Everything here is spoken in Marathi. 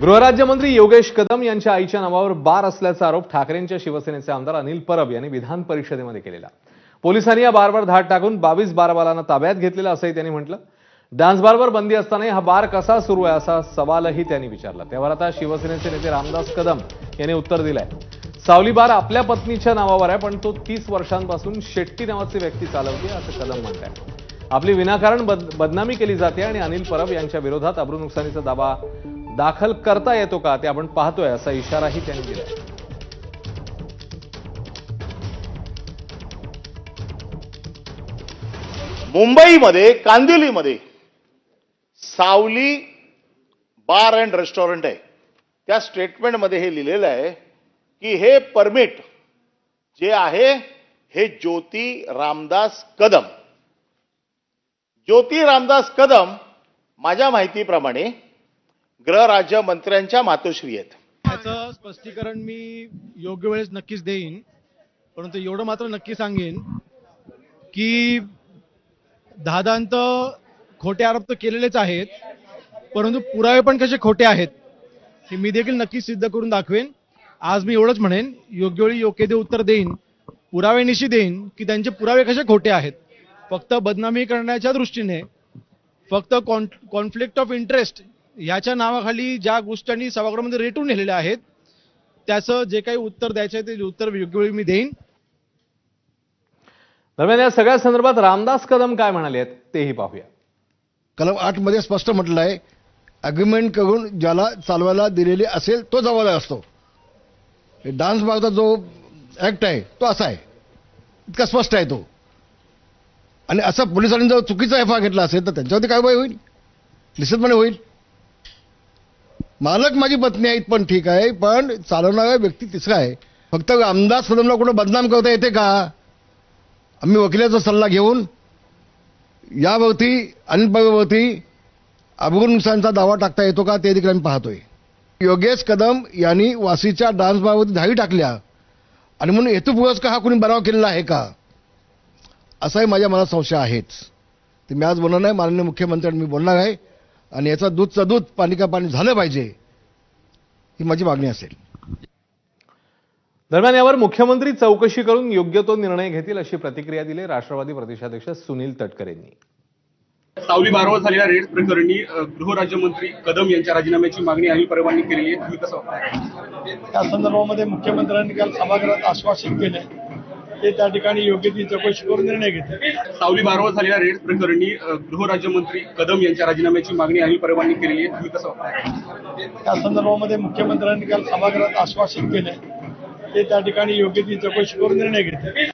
गृहराज्यमंत्री योगेश कदम यांच्या आईच्या नावावर बार असल्याचा आरोप ठाकरेंच्या शिवसेनेचे आमदार अनिल परब यांनी विधान परिषदेमध्ये केलेला। पोलिसांनी या बारवर धाड टाकून 22 बारबालांना ताब्यात घेतलेलं असंही त्यांनी म्हटलं। डान्स बारवर बंदी असताना हा बार कसा सुरू आहे असा सवालही त्यांनी विचारला। त्यावर आता शिवसेनेचे नेते रामदास कदम यांनी उत्तर दिलंय। सावली बार आपल्या पत्नीच्या नावावर आहे, पण तो 30 वर्षांपासून शेट्टी नावाची व्यक्ती चालवते असं कदम म्हणतात। आपली विनाकारण बदनामी केली जाते आणि अनिल परब यांच्या विरोधात अब्रू नुकसानीचा दावा दाखल करता येतो का ते आपण पाहतोय असा इशाराही त्यांनी दिला। मुंबईमध्ये कांदिवलीमध्ये सावली बार अँड रेस्टॉरंट आहे। त्या स्टेटमेंटमध्ये हे लिहिलेलं आहे की हे परमिट जे आहे हे ज्योती रामदास कदम माझ्या माहितीप्रमाणे गृहराज्यमंत्र्यांच्या मातोश्री आहेत। याचं स्पष्टीकरण मी योग्य वेळेस नक्कीच देईन, परंतु एवढं मात्र नक्की सांगेन की दादांत खोटे आरोप तर केलेलेच आहेत, परंतु पुरावे पण कसे खोटे आहेत हे मी देखील नक्की सिद्ध करून दाखवेन। आज मी एवढंच म्हणेन, योग्य वेळी योग्य ते उत्तर देईन, पुराव्यानिशी देईन की त्यांचे पुरावे कसे खोटे आहेत। फक्त बदनामी करण्याच्या दृष्टीने, फक्त कॉन्फ्लिक्ट ऑफ इंटरेस्ट याच्या नावाखाली ज्या गोष्टी सभागृहामध्ये रेटून नेलेल्या आहेत त्याचं जे काही उत्तर द्यायचं आहे ते उत्तर योग्य वेळी मी देईन। दरम्यान या सगळ्या संदर्भात रामदास कदम काय म्हणाले आहेत तेही पाहूया। कलम 8 मध्ये स्पष्ट म्हटलं आहे, अग्रीमेंट करून ज्याला चालवायला दिलेली असेल तो जबाबदार असतो। डान्स बारचा जो ऍक्ट आहे तो असा आहे, इतका स्पष्ट आहे तो। आणि असं पोलिसांनी जर चुकीचा एफआय घेतला असेल तर त्यांच्यावरती कारवाई होईल, निश्चितपणे होईल। मालक माझी पत्नी आहेत पण ठीक आहे, पण चालवणारा व्यक्ती तिसरा आहे। फक्त आमदार सदनला कोण बदनाम करता येते का? आम्ही वकिलाचा सल्ला घेऊन यावरती अनिल परबवरती अब्रू नुकसानीचा दावा टाकता येतो का ते देखील आम्ही पाहतोय। योगेश कदम यांनी वाशीच्या डान्स बारवरती धाडी टाकल्या आणि म्हणून हेतुपुरस्सर हा कोणी बनाव केलेला आहे का असाही माझ्या मनात संशय आहेच। ते मी आज बोलणार नाही, माननीय मुख्यमंत्र्यांनी मी बोलणार आहे आणि याचा दूधचं दूध पाणी का पाणी झालं पाहिजे ही माझी मागणी असेल। दरम्यान यावर मुख्यमंत्री चौकशी करून योग्य तो निर्णय घेतील अशी प्रतिक्रिया दिली राष्ट्रवादी प्रदेशाध्यक्ष सुनील तटकरे यांनी। सावली बारवर झालेल्या रेड प्रकरणी गृहराज्यमंत्री कदम यांच्या राजीनाम्याची मागणी अनिल परबांनी केली आहे, तुम्ही कसं पाहताय? त्या संदर्भामध्ये मुख्यमंत्र्यांनी काल सभागृहात आश्वासन केले ते त्या ठिकाणी योग्य ती चौकशी करून निर्णय घेतले। सावली बारवर झालेल्या रेड प्रकरणी गृहराज्यमंत्री कदम यांच्या राजीनाम्याची मागणी अनिल परबांनी केली आहे, तुम्ही कसं पाहताय? त्या संदर्भामध्ये मुख्यमंत्र्यांनी काल सभागृहात आश्वासन केले ते त्या ठिकाणी योग्य ती चौकशी करून निर्णय घेतले।